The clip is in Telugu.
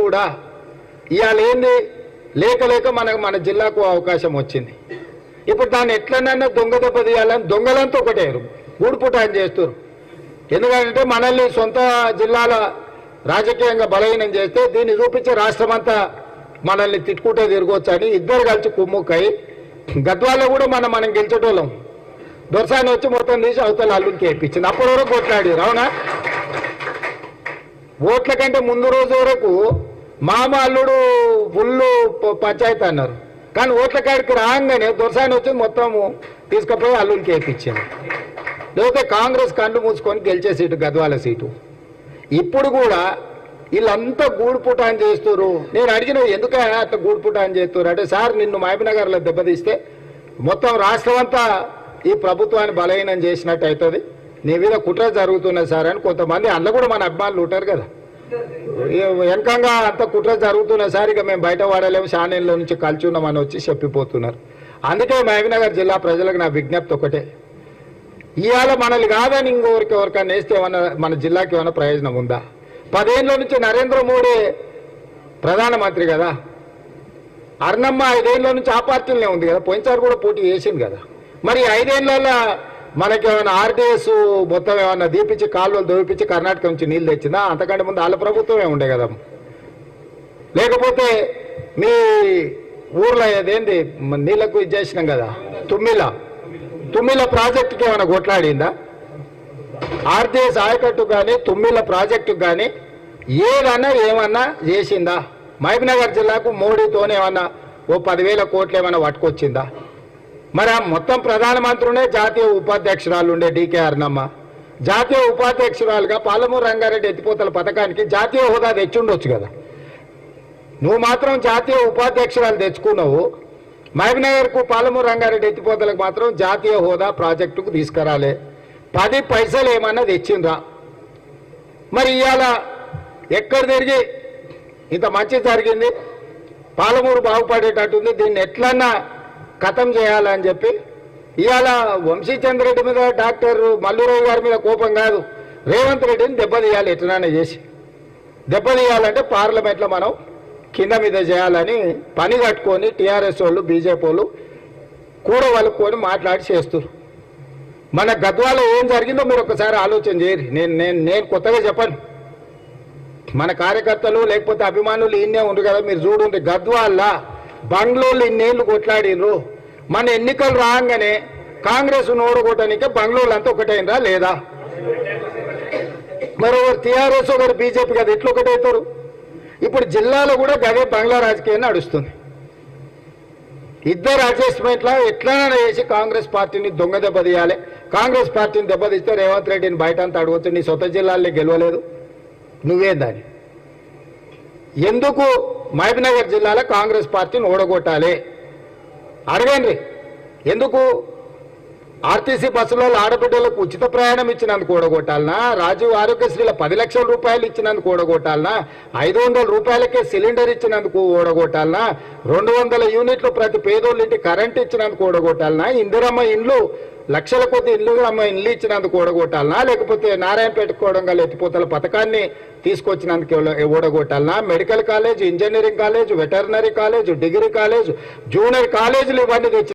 కూడా ఇవాళ ఏంది లేక లేక మన జిల్లాకు అవకాశం వచ్చింది. ఇప్పుడు దాన్ని ఎట్లనన్నా దొంగ దెబ్బ తీయాలని దొంగలంతా ఒకటేరు గూడుపుటాన్ని చేస్తారు. ఎందుకంటే మనల్ని సొంత జిల్లాల రాజకీయంగా బలహీనం చేస్తే దీన్ని చూపించే రాష్ట్రమంతా మనల్ని తిట్టుకుంటే తిరగొచ్చు అని ఇద్దరు కలిసి కుమ్ముక్కై గద్వాల్లో కూడా మనం గెలిచేటోళ్ళం. దొరసాని వచ్చి మొత్తం తీసి అవతల అల్లుకి వేయించింది. అప్పటి వరకు కొట్లాడారు. అవునా? ఓట్ల కంటే ముందు రోజు వరకు మామ అల్లుడు ఫుల్ పంచాయతీ అన్నారు. కానీ ఓట్ల కాడికి రాగానే దొరసాని వచ్చి మొత్తం తీసుకుపోయి అల్లుడికి వేయించింది. లేకపోతే కాంగ్రెస్ కండు మూసుకొని గెలిచే సీటు గద్వాల సీటు. ఇప్పుడు కూడా వీళ్ళంతా గూడుపుటాన్ని చేస్తారు. నేను అడిగిన ఎందుకైనా అట్లా గూడుపుటాన్ని చేస్తారు అంటే, సార్ నిన్ను మహబూబ్నగర్లో దెబ్బతీస్తే మొత్తం రాష్ట్రం అంతా ఈ ప్రభుత్వాన్ని బలహీనం చేసినట్టు అవుతుంది, నీ మీద కుట్ర జరుగుతున్నది సార్ అని కొంతమంది అందులో కూడా మన అభిమానులు ఉంటారు కదా, వెనకంగా అంత కుట్ర జరుగుతున్నది సార్, ఇక మేము బయట వాడలేము, షానేళ్ళ నుంచి కలిసి ఉన్నామని వచ్చి చెప్పిపోతున్నారు. అందుకే మహబూబ్నగర్ జిల్లా ప్రజలకు నా విజ్ఞప్తి ఒకటే, ఇవాళ మనల్ని కాదని ఎవరికైనా వేస్తే ఏమన్నా మన జిల్లాకి ఏమైనా ప్రయోజనం ఉందా? 10 ఏళ్ళ నుంచి నరేంద్ర మోడీ ప్రధానమంత్రి కదా, అర్ణమ్మ 5 ఏళ్ళ నుంచి ఆ పార్టీలోనే ఉంది కదా, పోయినసారి కూడా పోటీ చేసింది కదా. మరి 5 ఏళ్ళ మనకి ఏమైనా ఆర్డీఎస్ మొత్తం ఏమన్నా దీపించి కాలువలు దోపించి కర్ణాటక నుంచి నీళ్ళు తెచ్చిందా? అంతకంటే ముందు వాళ్ళ ప్రభుత్వమే ఉండే కదా. లేకపోతే మీ ఊర్లో ఏదేంది నీళ్లకు ఇది చేసినాం కదా, తుమ్మిల ప్రాజెక్టుకి ఏమైనా కొట్లాడిందా? ఆర్డీఎస్ ఆయకట్టు కానీ తుమ్మిల ప్రాజెక్టు కానీ ఏమన్నా చేసిందా? మహబూబ్నగర్ జిల్లాకు మోడీతోనే ఏమన్నా ఓ 10,000 కోట్లు ఏమైనా పట్టుకొచ్చిందా? మరి ఆ మొత్తం ప్రధానమంత్రినే జాతీయ ఉపాధ్యక్షురాలు ఉండే డీకే అర్ణమ్మ జాతీయ ఉపాధ్యక్షురాలుగా పాలమూరు రంగారెడ్డి ఎత్తిపోతల పథకానికి జాతీయ హోదా తెచ్చుండొచ్చు కదా. నువ్వు మాత్రం జాతీయ ఉపాధ్యక్షురాలు తెచ్చుకున్నావు, మహబూబ్నగర్కు పాలమూరు రంగారెడ్డి ఎత్తిపోతలకు మాత్రం జాతీయ హోదా ప్రాజెక్టుకు తీసుకురాలే. 10 పైసలు ఏమన్నా తెచ్చిండ్రా? మరి ఇవాళ ఎక్కడ తిరిగి ఇంత మంచి జరిగింది, పాలమూరు బాగుపడేటట్టుంది, దీన్ని ఎట్లన్నా ఖతం చేయాలని చెప్పి ఇవాళ వంశీచంద్రెడ్డి మీద డాక్టర్ మల్లురావు గారి మీద కోపం కాదు, రేవంత్ రెడ్డిని దెబ్బతీయాలి, ఎట్లనైనా చేసి దెబ్బతీయాలంటే పార్లమెంట్లో మనం కింద మీద చేయాలని పని కట్టుకొని టీఆర్ఎస్ వాళ్ళు బీజేపీ వాళ్ళు కూడ వలుక్కొని మాట్లాడి చేస్తారు. మన గద్వాలో ఏం జరిగిందో మీరు ఒకసారి ఆలోచన చేయరు. నేను కొత్తగా చెప్పను, మన కార్యకర్తలు లేకపోతే అభిమానులు ఇన్నే ఉండరు కదా, మీరు చూడండి. గద్వాల బంగ్లూరులో ఇన్నేళ్ళు కొట్లాడినరు, మన ఎన్నికలు రాగానే కాంగ్రెస్ ఓడగొట్టడానికే బంగ్లూరులో అంతా ఒకటైనరా లేదా? మరి ఒకరు టీఆర్ఎస్ ఒకరు బీజేపీ కదా, ఎట్లా ఒకటవుతారు? ఇప్పుడు జిల్లాలో కూడా గదే బంగ్లా రాజకీయం నడుస్తుంది. ఇద్దరు అడ్జస్ట్మెంట్లా ఎట్లైనా చేసి కాంగ్రెస్ పార్టీని దొంగ దెబ్బతీయాలి. కాంగ్రెస్ పార్టీని దెబ్బతీస్తే రేవంత్ రెడ్డిని బయట అంతా అడగవచ్చు, నీ సొంత జిల్లాల్లో గెలవలేదు నువ్వేం దాన్ని? ఎందుకు మహబూబ్నగర్ జిల్లాలో కాంగ్రెస్ పార్టీని ఓడగొట్టాలి అడగండి. ఎందుకు ఆర్టీసీ బస్సులలో ఆడబిడ్డలకు ఉచిత ప్రయాణం ఇచ్చినందుకు ఓడగొట్టాలనా? రాజీవ్ ఆరోగ్యశ్రీల 10 లక్షల రూపాయలు ఇచ్చినందుకు ఓడగొట్టాలనా? 500 రూపాయలకే సిలిండర్ ఇచ్చినందుకు ఓడగొట్టాలనా? 200 యూనిట్లు ప్రతి పేదోళ్ళ ఇంటి కరెంట్ ఇచ్చినందుకు ఓడగొట్టాలనా? ఇందిరమ్మ ఇండ్లు లక్షల కొద్ది ఇండ్లు ఇచ్చినందుకు ఓడగొట్టాలనా? లేకపోతే నారాయణపేట కోడంగల్ ఎత్తిపోతల పథకాన్ని తీసుకొచ్చినందుకు ఓడగొట్టాలనా? Medical college, engineering college, veterinary college, degree college, junior కాలేజీలు ఇవన్నీ తెచ్చి